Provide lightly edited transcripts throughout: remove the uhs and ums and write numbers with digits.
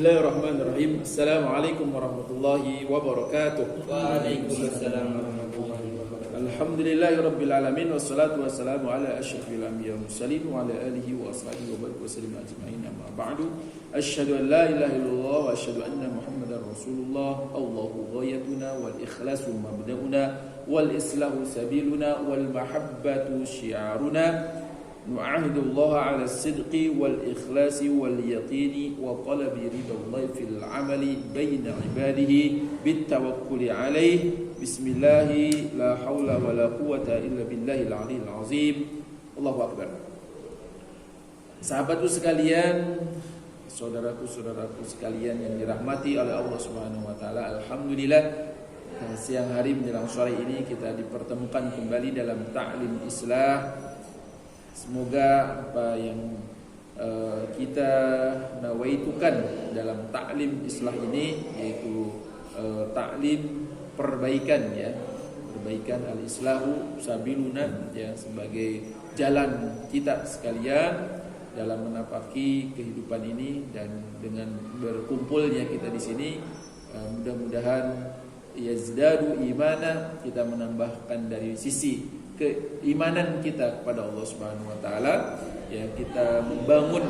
Bismillahirrahmanirrahim. Assalamualaikum warahmatullahi wabarakatuh. Waalaikumsalam warahmatullahi wabarakatuh. Alhamdulillahirabbil alamin wassalatu wassalamu ala asyrafil anbiya'i wal mursalin wa ala alihi wa ashabihi wa barik wasallim ajma'in. Amma ba'du. Asyhadu an la ilaha illallah wa asyhadu anna Muhammadar Rasulullah. Allahu ghayatuna wal ikhlasu mabda'una wal islahu sabiluna wal mahabbatu syiaruna. نعاهد الله على الصدق والإخلاص واليقين وطلب رضا الله في العمل بين عباده بالتوكل عليه بسم الله لا حول ولا قوة إلا بالله العلي العظيم الله أكبر. Sahabatku sekalian, saudaraku sekalian yang dirahmati oleh Allah Subhanahu wa taala, alhamdulillah siang hari menjelang sore ini kita dipertemukan kembali dalam ta'lim Islah. Semoga apa yang kita nawaitukan dalam ta'lim Islah ini, yaitu ta'lim perbaikan, ya, perbaikan al-islahu sabiluna, ya, sebagai jalan kita sekalian dalam menapaki kehidupan ini. Dan dengan berkumpulnya kita di sini, mudah-mudahan yazdadu imana, kita menambahkan dari sisi keimanan kita kepada Allah Subhanahu wa taala, ya, kita membangun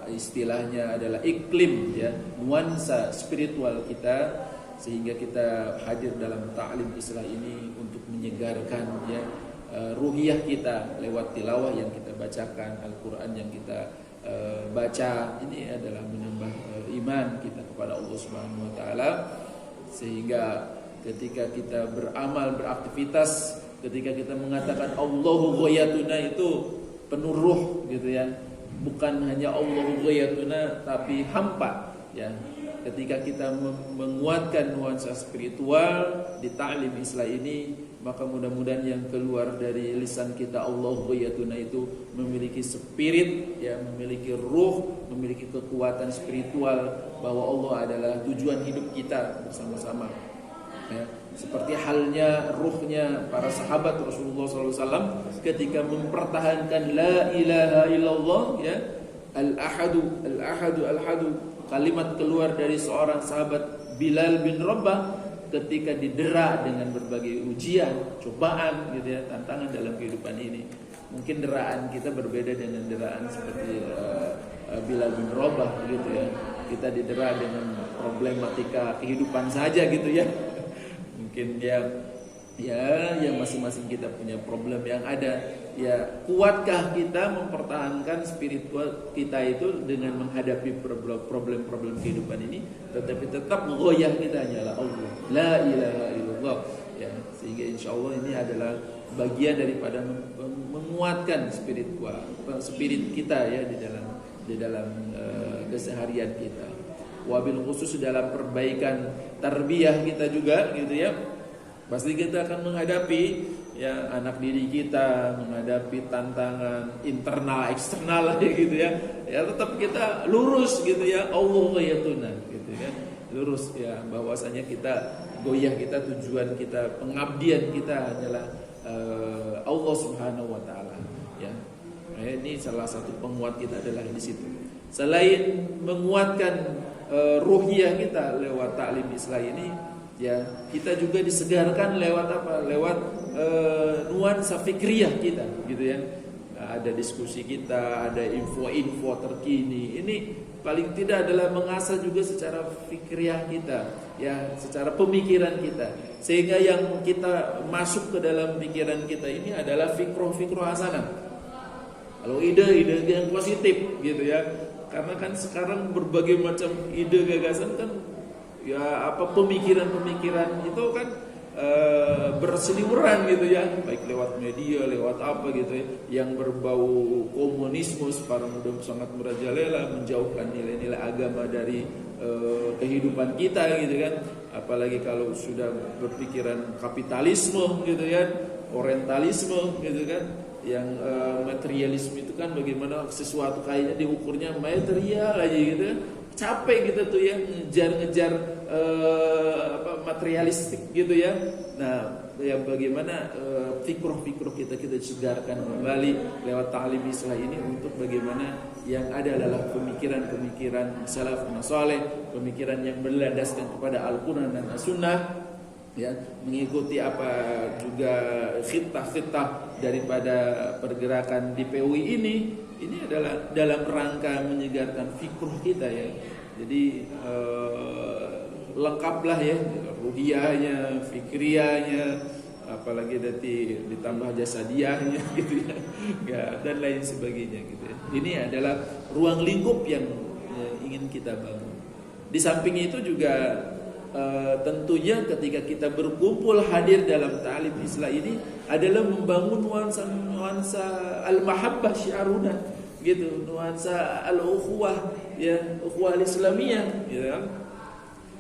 istilahnya adalah iklim, ya, nuansa spiritual kita, sehingga kita hadir dalam ta'lim Islah ini untuk menyegarkan, ya, ruhiyah kita lewat tilawah yang kita bacakan, Al-Qur'an yang kita baca. Ini adalah menambah iman kita kepada Allah Subhanahu wa taala, sehingga ketika kita beramal, beraktivitas, ketika kita mengatakan Allahu ghayatuna, itu penuh ruh, gitu ya. Bukan hanya Allahu ghayatuna tapi hampa, ya. Ketika kita menguatkan nuansa spiritual di ta'lim Islah ini, maka mudah-mudahan yang keluar dari lisan kita Allahu ghayatuna itu memiliki spirit, ya, memiliki ruh, memiliki kekuatan spiritual bahwa Allah adalah tujuan hidup kita bersama-sama. Ya, seperti halnya ruhnya para sahabat Rasulullah SAW ketika mempertahankan la ilaha illallah, ya, al-ahadu, kalimat keluar dari seorang sahabat Bilal bin Rabah ketika didera dengan berbagai ujian, cobaan, gitu ya, tantangan dalam kehidupan ini. Mungkin deraan kita berbeda dengan deraan seperti Bilal bin Rabah, gitu ya. Kita didera dengan problematika kehidupan saja, gitu ya. Mungkin ya masing-masing kita punya problem yang ada. Ya, kuatkah kita mempertahankan spiritual kita itu dengan menghadapi problem-problem kehidupan ini, tetapi tetap goyah kita hanyalah Allah, la ilaha illallah, ya. Sehingga insyaallah ini adalah bagian daripada menguatkan spirit kita, ya, di dalam keseharian kita. Wabil khusus dalam perbaikan tarbiyah kita juga, gitu ya. Pasti kita akan menghadapi, ya, anak didik kita, menghadapi tantangan internal eksternal, ya, gitu ya. Ya, tetap kita lurus, gitu ya, Allah ghayatuna, gitu ya. Lurus, ya, bahwasanya kita goyah kita, tujuan kita, pengabdian kita hanyalah Allah Subhanahu wa taala, ya. Ini salah satu penguat kita adalah di situ. Selain menguatkan ruhiyah kita lewat ta'lim Islah ini, ya, kita juga disegarkan lewat apa? Lewat nuansa fikriyah kita, gitu ya. Ada diskusi kita, ada info-info terkini. Ini paling tidak adalah mengasah juga secara fikriyah kita, ya, secara pemikiran kita. Sehingga yang kita masuk ke dalam pikiran kita ini adalah fikroh hasanah. Kalau ide-ide yang positif, gitu ya. Karena kan sekarang berbagai macam ide gagasan kan, ya, apa, pemikiran itu kan berseliweran, gitu ya, baik lewat media, lewat apa, gitu ya, yang berbau komunisme. Para muda sangat merajalela menjauhkan nilai-nilai agama dari kehidupan kita, gitu kan. Apalagi kalau sudah berpikiran kapitalisme, gitu ya, orientalisme, gitu kan. Yang materialisme itu kan bagaimana sesuatu kayaknya diukurnya material aja, gitu. Capek gitu tuh ya, ngejar realistik gitu ya. Nah, ya bagaimana fikroh kita segarkan kembali lewat ta'lim islah ini untuk bagaimana yang ada adalah pemikiran salafun saleh, pemikiran yang berlandaskan kepada Al-Qur'an dan As-Sunnah, ya, mengikuti apa juga khitah daripada pergerakan di PUI ini adalah dalam rangka menyegarkan fikroh kita ya. Jadi lengkaplah ya, ruhiyahnya, fikriyahnya, apalagi nanti ditambah jasadiahnya gitu ya, dan lain sebagainya gitu ya. Ini adalah ruang lingkup yang ingin kita bangun. Di samping itu juga tentunya ketika kita berkumpul hadir dalam ta'lim islah ini adalah membangun nuansa al-mahabbah syiaruna gitu, nuansa al-ukhuwah ya, ukhuwah al-islamiyah gitu kan.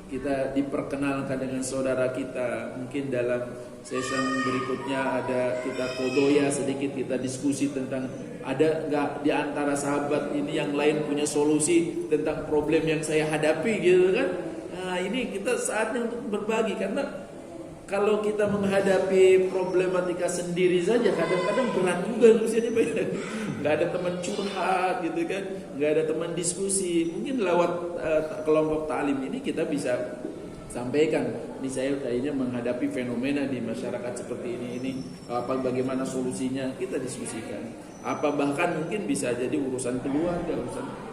Kita diperkenalkan dengan saudara kita, mungkin dalam session berikutnya ada kita kodoya sedikit, kita diskusi tentang ada nggak di antara sahabat ini yang lain punya solusi tentang problem yang saya hadapi gitu kan. Nah ini kita saatnya untuk berbagi, karena kalau kita menghadapi problematika sendiri saja kadang-kadang berat juga urusannya, nggak ada teman curhat gitu kan, nggak ada teman diskusi. Mungkin lewat kelompok ta'lim ini kita bisa sampaikan, ini saya kayaknya menghadapi fenomena di masyarakat seperti ini bagaimana solusinya, kita diskusikan. Apa bahkan mungkin bisa jadi urusan keluarga, urusan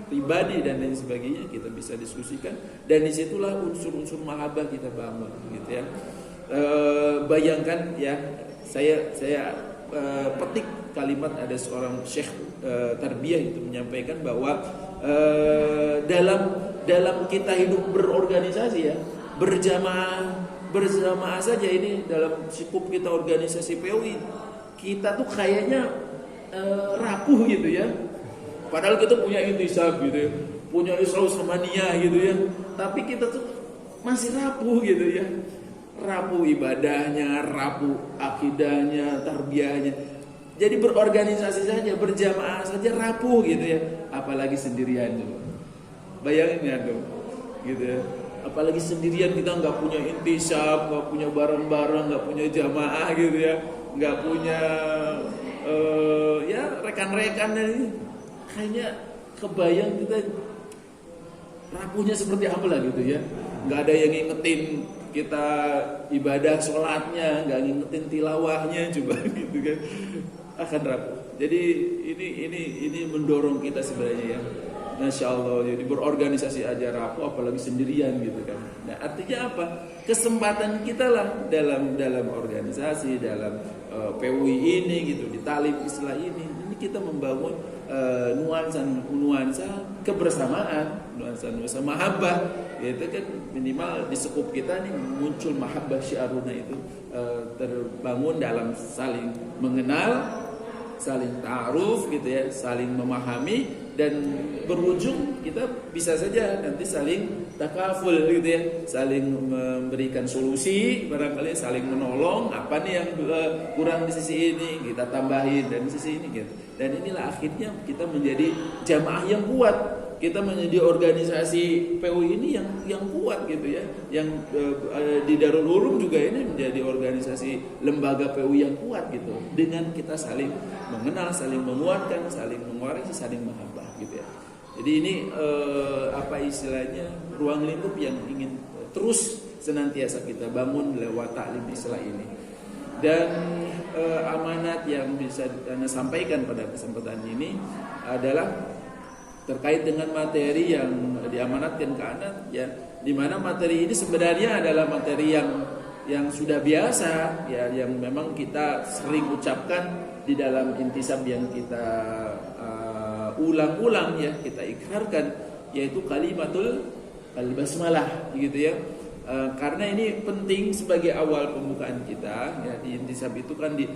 pribadi dan lain sebagainya, kita bisa diskusikan, dan disitulah unsur-unsur mahabbah kita bangun gitu ya. Bayangkan ya, saya petik kalimat ada seorang syekh tarbiyah itu menyampaikan bahwa dalam kita hidup berorganisasi ya, berjamaah saja ini dalam sikup kita organisasi PUI, kita tuh kayaknya rapuh gitu ya. Padahal kita punya intisab gitu ya, punya Isra Usmaniyah gitu ya, tapi kita tuh masih rapuh gitu ya. Rapuh ibadahnya, rapuh akidahnya, tarbiyahnya. Jadi berorganisasi saja, berjamaah saja rapuh gitu ya, apalagi sendirian tuh. Bayangin ya dong, gitu ya. Apalagi sendirian, kita nggak punya intisab, nggak punya bareng-bareng, nggak punya jamaah gitu ya, nggak punya ya rekan-rekan dan ini. Kayaknya kebayang kita rapuhnya seperti apa lah gitu ya. Nggak ada yang ngingetin kita ibadah sholatnya, nggak ngingetin tilawahnya coba gitu kan, akan rapuh. Jadi ini mendorong kita sebenarnya ya, Masya Allah. Jadi berorganisasi aja rapuh, apalagi sendirian gitu kan. Nah artinya apa? Kesempatan kita lah dalam organisasi, dalam PUI ini gitu, di ta'lim islah ini kita membangun nuansa kebersamaan, nuansa mahabbah, itu kan minimal di sekup kita nih muncul mahabbah syiaruna itu terbangun dalam saling mengenal, saling ta'aruf gitu ya, saling memahami, dan berujung kita bisa saja nanti saling takaful gitu ya, saling memberikan solusi, barangkali saling menolong, apa nih yang kurang di sisi ini kita tambahin, dan di sisi ini gitu. Dan inilah akhirnya kita menjadi jamaah yang kuat, kita menjadi organisasi PUI ini yang kuat gitu ya, yang di Darul Ulum juga ini menjadi organisasi lembaga PUI yang kuat gitu, dengan kita saling mengenal, saling menguatkan, saling mewarisi, saling mahabbah gitu ya. Jadi ini apa istilahnya, ruang lingkup yang ingin terus senantiasa kita bangun lewat ta'lim islah ini. Dan amanat yang bisa Anda sampaikan pada kesempatan ini adalah terkait dengan materi yang diamanatkan ke Anda ya, di mana materi ini sebenarnya adalah materi yang sudah biasa ya, yang memang kita sering ucapkan di dalam intisab yang kita ulang-ulang ya, kita ikrarkan, yaitu kalimatul al-basmalah gitu ya. Karena ini penting sebagai awal pembukaan kita ya, di intisab itu kan di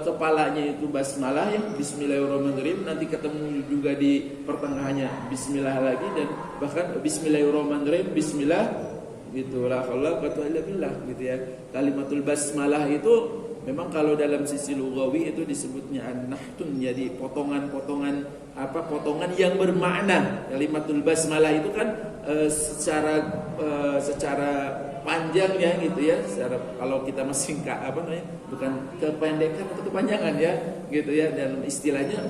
kepalanya itu basmalah ya, bismillahirrahmanirrahim, nanti ketemu juga di pertengahannya bismillah lagi, dan bahkan bismillahirrahmanirrahim, bismillah gitu, la haula wala quwwata illa billah gitu ya. Kalimatul basmalah itu memang kalau dalam sisi lugawi itu disebutnya an-nahtun, jadi potongan yang bermakna. Kalimatul basmalah itu kan secara panjangnya gitu ya. Secara kalau kita masih bukan kependekan atau kepanjangan ya gitu ya. Dan istilahnya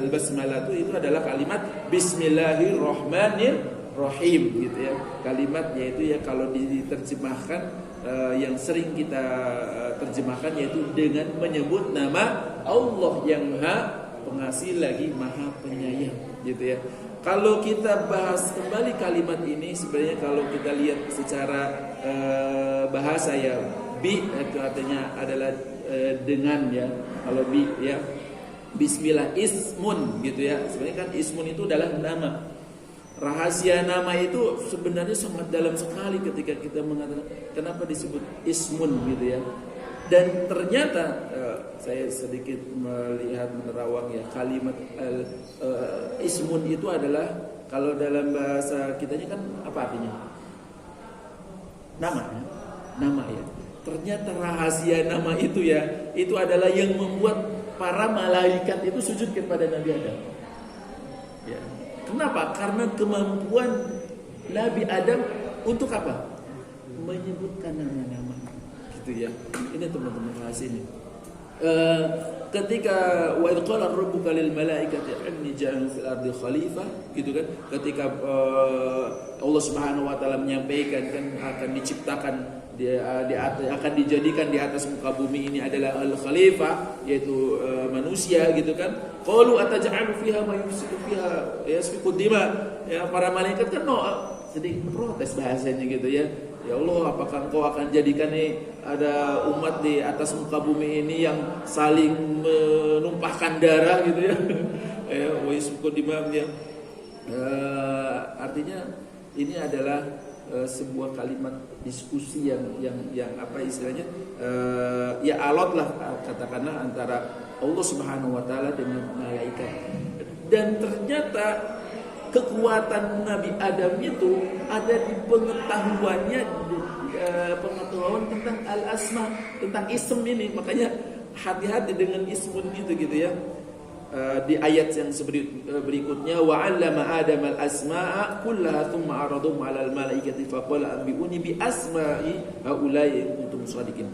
basmalah itu adalah kalimat Bismillahirrahmanirrahim gitu ya. Kalimat yaitu ya kalau diterjemahkan yang sering kita terjemahkan yaitu dengan menyebut nama Allah yang Maha Pengasih lagi Maha Penyayang gitu ya. Kalau kita bahas kembali kalimat ini, sebenarnya kalau kita lihat secara bahasa ya, bi itu artinya adalah dengan ya. Kalau bi ya, Bismillah ismun gitu ya. Sebenarnya kan ismun itu adalah nama. Rahasia nama itu sebenarnya sangat dalam sekali ketika kita mengatakan kenapa disebut ismun gitu ya. Dan ternyata saya sedikit melihat menerawang ya, kalimat ismun itu adalah kalau dalam bahasa kitanya kan apa artinya? Nama ya. Nama ya. Ternyata rahasia nama itu ya, itu adalah yang membuat para malaikat itu sujud kepada Nabi Adam. Ya. Kenapa? Karena kemampuan Nabi Adam untuk apa? Menyebutkan nama-nama. Gitu ya. Ini teman-teman bahas ini. Ketika wa idh qala rabbuka lil malaikati inni ja'ilun fil ardi khalifah gitu kan, ketika Allah Subhanahu wa taala menyampaikan kan akan diciptakan akan dijadikan di atas muka bumi ini adalah al khalifah, yaitu manusia gitu kan. Qalu ataj'alu fiha ma yufsidu fiha yasfiku dima. Ya, para malaikat kan sedikit protes bahasanya gitu ya. Ya Allah, apakah Engkau akan jadikan ada umat di atas muka bumi ini yang saling menumpahkan darah gitu ya? Ya, wa yasfiku dima ya. Artinya ini adalah sebuah kalimat diskusi yang apa istilahnya ya alot lah katakanlah antara Allah Subhanahu wa taala dengan malaikat. Dan ternyata kekuatan Nabi Adam itu ada di pengetahuannya, pengetahuan tentang al-asma, tentang ism ini. Makanya hati-hati dengan ismun gitu ya. Di ayat yang berikutnya wa 'allama Adam al-asma'a kullaha thumma 'aradahum 'alal malaikati faqala anbi'uni bi asma'i haula'i in kuntum shadiqin.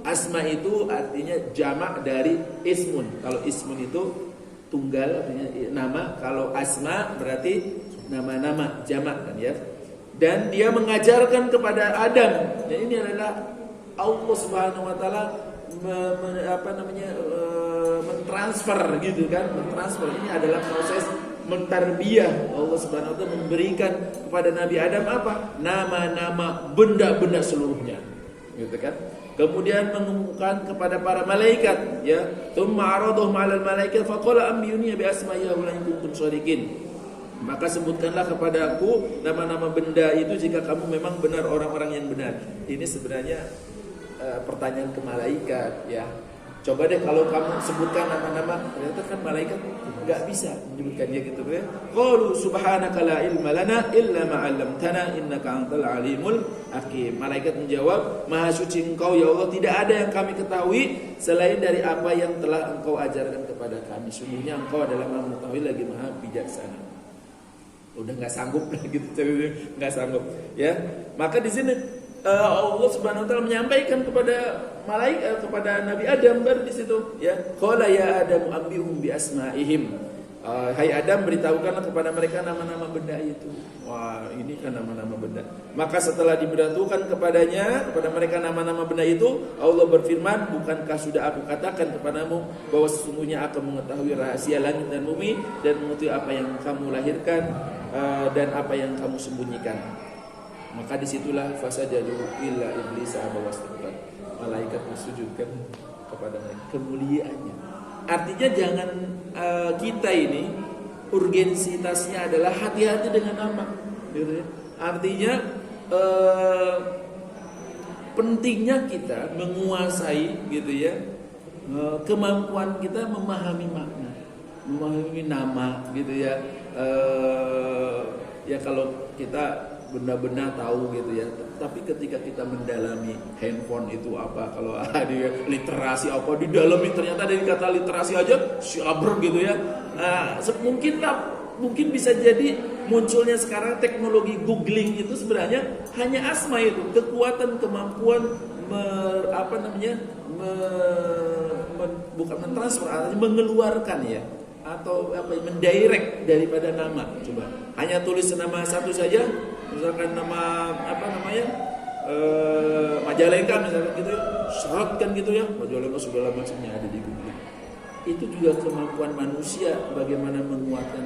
Asma itu artinya jamak dari ismun. Kalau ismun itu tunggal artinya nama, kalau asma berarti nama-nama jamak kan ya. Dan dia mengajarkan kepada Adam. Dan ini adalah Allah Subhanahu wa taala mentransfer gitu kan. Mentransfer ini adalah proses mentarbiyah. Allah Subhanahu wa taala memberikan kepada Nabi Adam apa? Nama-nama benda-benda seluruhnya. Gitu kan? Kemudian mengumumkan kepada para malaikat ya, tsumma 'aradahum 'alal malaikat faqala anbi'uni bi asma'i haula'i in kuntum shadiqin. Maka sebutkanlah kepadaku nama-nama benda itu jika kamu memang benar orang-orang yang benar. Ini sebenarnya pertanyaan ke malaikat ya. Coba deh kalau kamu sebutkan nama-nama, ternyata kan malaikat enggak bisa menyebutkannya gitu ya. Qalu subhanaka la ilma lana illa ma 'allamtana innaka antal alimul hakim. Malaikat menjawab, Maha suci Engkau ya Allah, tidak ada yang kami ketahui selain dari apa yang telah Engkau ajarkan kepada kami. Sungguhnya Engkau adalah Maha mengetahui lagi Maha bijaksana. Udah enggak sanggup lah gitu, enggak sanggup ya. Maka di sini Allah Subhanahu wa taala menyampaikan kepada malaikat, kepada Nabi Adam baru di situ ya. Qala ya Adam ambihum bi asma'ihim. Hai Adam, beritahukanlah kepada mereka nama-nama benda itu. Wah, ini kan nama-nama benda. Maka setelah diberitahukan kepada mereka nama-nama benda itu, Allah berfirman, bukankah sudah aku katakan kepadamu bahwa sesungguhnya aku mengetahui rahasia langit dan bumi dan mengetahui apa yang kamu lahirkan dan apa yang kamu sembunyikan. Maka disitulah fasajadu illa iblis aba wastakbar. Malaikat bersujudkan kepada mereka, kemuliaannya. Artinya jangan kita ini urgensitasnya adalah hati-hati dengan nama, gitu ya. Artinya pentingnya kita menguasai gitu ya, kemampuan kita memahami makna, memahami nama gitu ya. Ya kalau kita benar-benar tahu gitu ya. Tapi ketika kita mendalami handphone itu apa, kalau ada literasi apa di dalamnya ternyata dari kata literasi aja syaber gitu ya. Mungkin Mungkin bisa jadi munculnya sekarang teknologi googling itu sebenarnya hanya asma itu, kekuatan, kemampuan bukan mentransfer, artinya mengeluarkan ya, atau mendirect daripada nama. Coba hanya tulis nama satu saja, misalkan nama Majalengka misalkan gitu, seratkan gitu ya, Majalengka segala macamnya ada di Google. Itu juga kemampuan manusia bagaimana menguatkan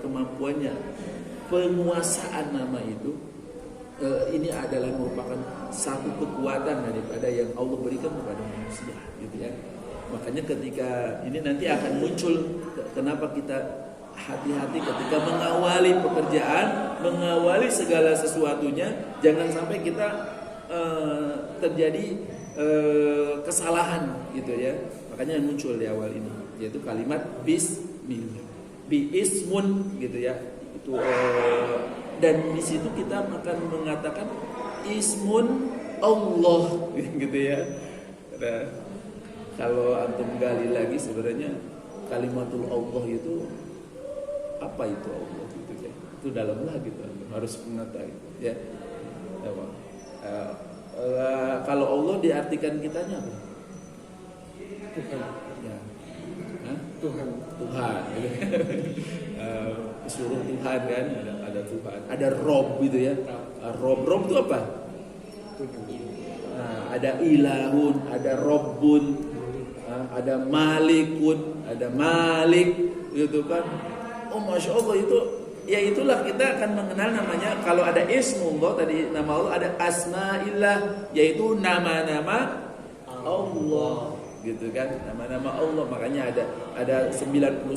kemampuannya. Penguasaan nama itu ini adalah merupakan satu kekuatan daripada yang Allah berikan kepada manusia, gitu ya. Makanya ketika ini nanti akan muncul, kenapa kita hati-hati ketika mengawali pekerjaan, mengawali segala sesuatunya, jangan sampai kita terjadi kesalahan, gitu ya. Makanya muncul di awal ini, yaitu kalimat bismillah, biismun, gitu ya. Itu dan di situ kita akan mengatakan ismun Allah, gitu ya. Nah, kalau antum gali lagi sebenarnya kalimatul Allah itu apa itu Allah, gitu ya. Itu dalam lagi gitu, harus mengetahui ya. Kalau Allah diartikan kitanya apa? Tuhan. Ya. Tuhan. Seluruh Tuhan kan, ada Tuhan, ada Rob gitu ya. Rob itu apa? Tuhan. Nah, ada ilahun, ada Robbun, ada Malikun, ada Malik, gitu kan. Oh, masya Allah, itu ya itulah kita akan mengenal namanya. Kalau ada ismullah tadi, nama Allah, ada asmaillah, yaitu nama-nama Allah, gitu kan, nama-nama Allah. Makanya ada 99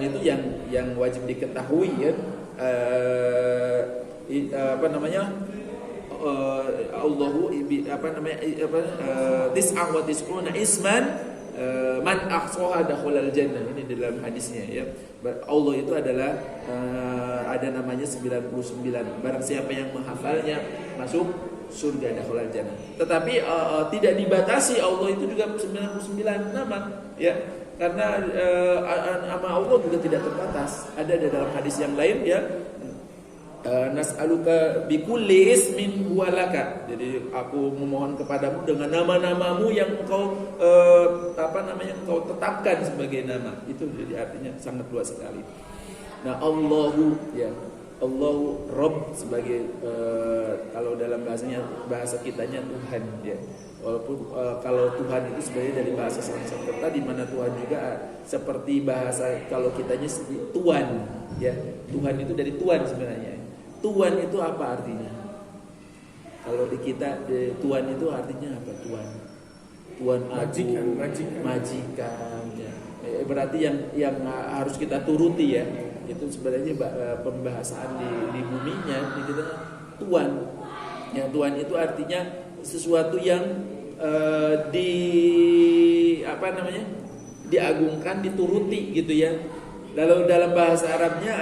itu yang wajib diketahui ya. Allahu tis'ah wa tis'una isman man ahsaha dakhulal jannah. Ini dalam hadisnya ya. Allah itu adalah ada namanya 99. Barang siapa yang menghafalnya masuk surga, dakhulal jannah. Tetapi tidak dibatasi, Allah itu juga 99 nama ya. Karena nama Allah juga tidak terbatas. Ada di dalam hadis yang lain ya. Nas'aluka bikulli ismin huwa laka. Jadi aku memohon kepadamu dengan nama-namamu yang engkau engkau tetapkan sebagai nama. Itu jadi artinya sangat luas sekali. Nah, Allahu ya. Allahu Rabb sebagai kalau dalam bahasa kitanya Tuhan ya. Walaupun kalau Tuhan itu sebenarnya dari bahasa Sanskerta, di mana Tuhan juga seperti bahasa kalau kitanya tuan ya. Tuhan itu dari tuan sebenarnya. Tuan itu apa artinya? Kalau di kita tuan itu artinya apa? Tuan agung, majikan ya. Berarti yang harus kita turuti ya. Itu sebenarnya pembahasan di buminya di kita tuan. Yang tuan itu artinya sesuatu yang diagungkan, dituruti gitu ya. Lalu dalam bahasa Arabnya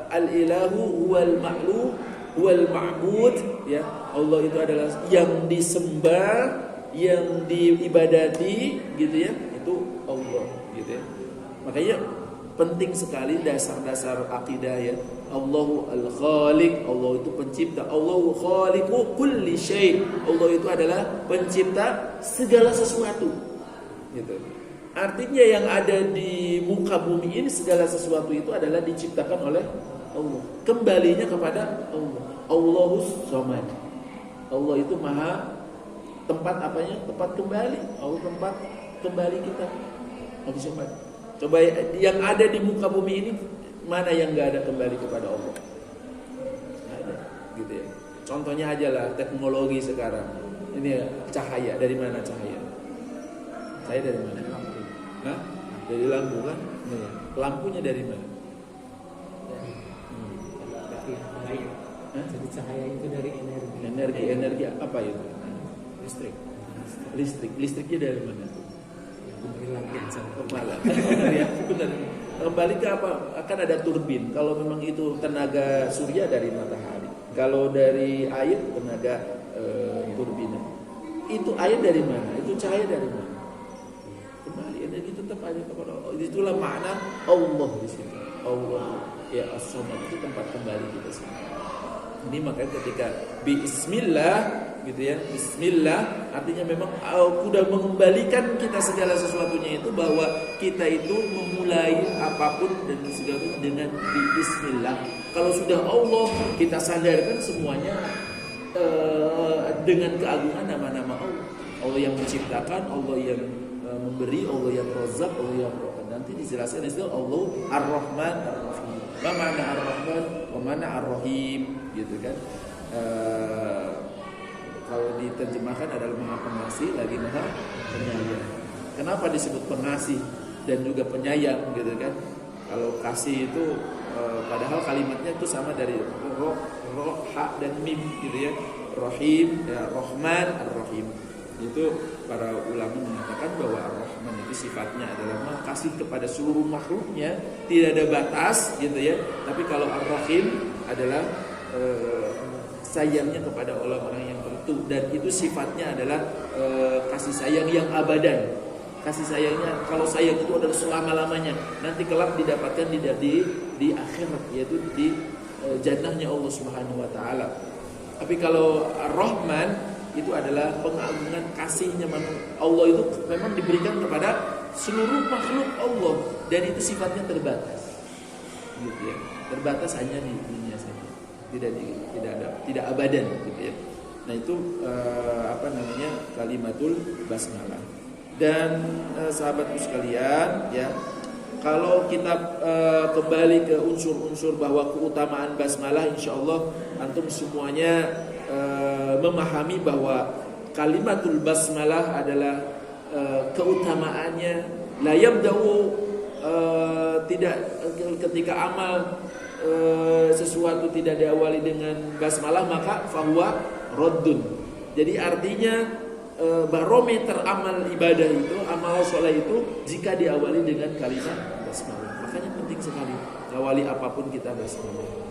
al-ilahu huwal ma'lu huwal ma'bud ya. Allah itu adalah yang disembah, yang diibadati gitu ya. Itu Allah gitu ya. Makanya penting sekali dasar-dasar akidah ya. Allahu al-Khaliq, Allah itu pencipta. Allahu khaliqu kulli syai'. Allah itu adalah pencipta segala sesuatu. Gitu. Artinya yang ada di muka bumi ini segala sesuatu itu adalah diciptakan oleh Allah. Kembalinya kepada Allah. Allahus Samad. Allah itu maha tempat apanya? Tempat kembali. Allah tempat kembali kita. Allahus Samad. Coba yang ada di muka bumi ini mana yang enggak ada kembali kepada Allah? Nggak ada, gitu ya. Contohnya aja lah teknologi sekarang. Ini cahaya, dari mana cahaya? Cahaya dari mana? Lampu. Hah? Dari lampu kan? Nih, lampunya dari mana? Jadi cahaya itu dari energi. Energi apa itu? Listriknya dari mana? Kepala. Ya, benar. Kembali ke apa? Akan ada turbin. Kalau memang itu tenaga surya dari matahari. Kalau dari air tenaga turbin. Itu air dari mana? Itu cahaya dari mana? Kembali energi tetap ada kepada Allah. Itulah makna Allah di situ. Allah Ya, as-samad itu tempat kembali kita semua. Ini makanya ketika bismillah gitu ya, bismillah artinya memang sudah mengembalikan kita segala sesuatunya itu, bahwa kita itu memulai apapun dan segalanya dengan bismillah. Kalau sudah Allah kita sadarkan semuanya dengan keagungan nama-nama Allah. Allah yang menciptakan, Allah yang memberi, Allah yang Razzaq, Allah yang nanti dijelaskan itu Allah Ar-Rahman Ar-Rahim. Wa mana Ar-Rahman wa mana Ar-Rahim gitu kan. Kalau diterjemahkan adalah Maha Pengasih lagi Maha Penyayang. Kenapa disebut pengasih dan juga penyayang gitu kan? Kalau kasih itu padahal kalimatnya itu sama dari roh, ha dan mim gitu ya. Rahim, ya, Rahman, Ar-Rahim. Itu para ulama mengatakan bahwa Ar-Rahman itu sifatnya adalah Maha kasih kepada seluruh makhluknya, tidak ada batas gitu ya. Tapi kalau Ar-Rahim adalah sayangnya kepada orang-orang yang tertentu, dan itu sifatnya adalah kasih sayang yang abadan. Kasih sayangnya, kalau sayang itu adalah selama-lamanya, nanti kelak didapatkan di akhirat, yaitu di jannahnya Allah Subhanahu wa taala. Tapi kalau Ar-Rahman itu adalah pengagungan kasihnya Allah itu memang diberikan kepada seluruh makhluk Allah, dan itu sifatnya terbatas. Gitu ya. Terbatas hanya di dunia saja. Tidak abadan gitu ya. Nah itu kalimatul basmalah. Dan sahabatku sekalian ya, kalau kita kembali ke unsur-unsur bahwa keutamaan basmalah, insyaallah antum semuanya memahami bahwa kalimatul basmalah adalah keutamaannya la yabda'u tidak ketika amal sesuatu tidak diawali dengan basmalah maka fahuwa raddun. Jadi artinya barometer amal ibadah itu, amal sholat itu jika diawali dengan kalimat basmalah. Makanya penting sekali awali apapun kita basmalah.